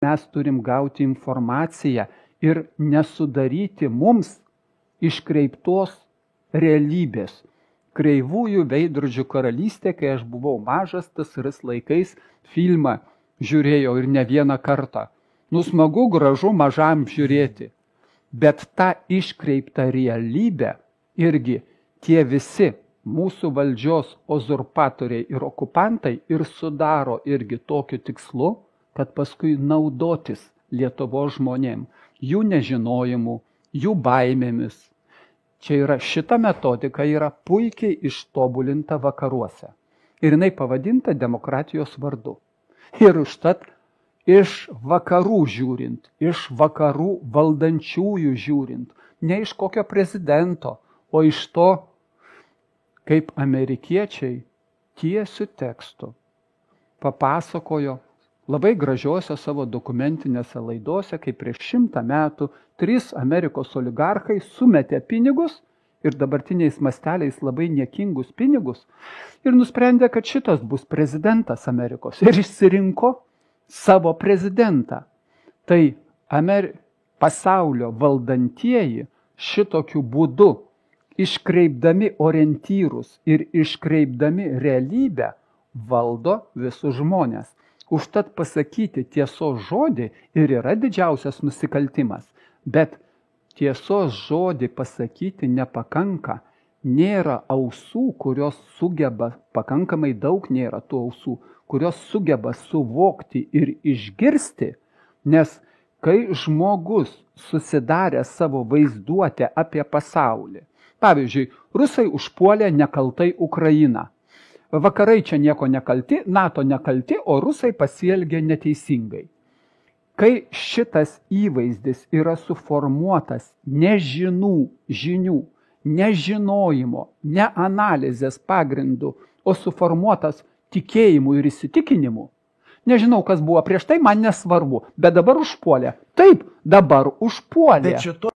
mes turim gauti informaciją ir nesudaryti mums iškreiptos realybės. Kreivųjų veidrodžių karalystė, kai aš buvau mažas, TSRS laikais filmą žiūrėjau ir ne vieną kartą. Smagu, gražu mažam žiūrėti. Bet tą iškreiptą realybę irgi tie visi mūsų valdžios uzurpatoriai ir okupantai ir sudaro irgi tokiu tikslu, kad paskui naudotis Lietuvos žmonėm, jų nežinojimu, jų baimėmis. Šita metodika yra puikiai ištobulinta vakaruose. Ir jinai pavadinta demokratijos vardu. Ir užtat iš vakarų žiūrint, iš vakarų valdančiųjų žiūrint, ne iš kokio prezidento, o iš to, kaip amerikiečiai tiesiu tekstu papasakojo labai gražiose savo dokumentinėse laidose, kaip prieš 100 metų 3 Amerikos oligarchai sumetė pinigus ir dabartiniais masteliais labai niekingus pinigus ir nusprendė, kad šitas bus prezidentas Amerikos ir išsirinko savo prezidentą. Tai pasaulio valdantieji šitokiu būdu, iškreipdami orientyrus ir iškreipdami realybę, valdo visus žmonės. Užtat pasakyti tiesos žodį ir yra didžiausias nusikaltimas. Bet tiesos žodį pasakyti nepakanka. Nėra ausų, kurios sugeba, pakankamai daug nėra tų ausų, kurios sugeba suvokti ir išgirsti, nes kai žmogus susidarė savo vaizduotę apie pasaulį, pavyzdžiui, rusai užpuolė nekaltai Ukrainą. Vakarai čia nieko nekalti, NATO nekalti, o rusai pasielgė neteisingai. Kai šitas įvaizdis yra suformuotas žinių, nežinojimo, ne analizės pagrindu, o suformuotas tikėjimu ir įsitikinimu, nežinau, kas buvo prieš tai, man nesvarbu, bet dabar užpuolė. Taip, dabar užpuolė.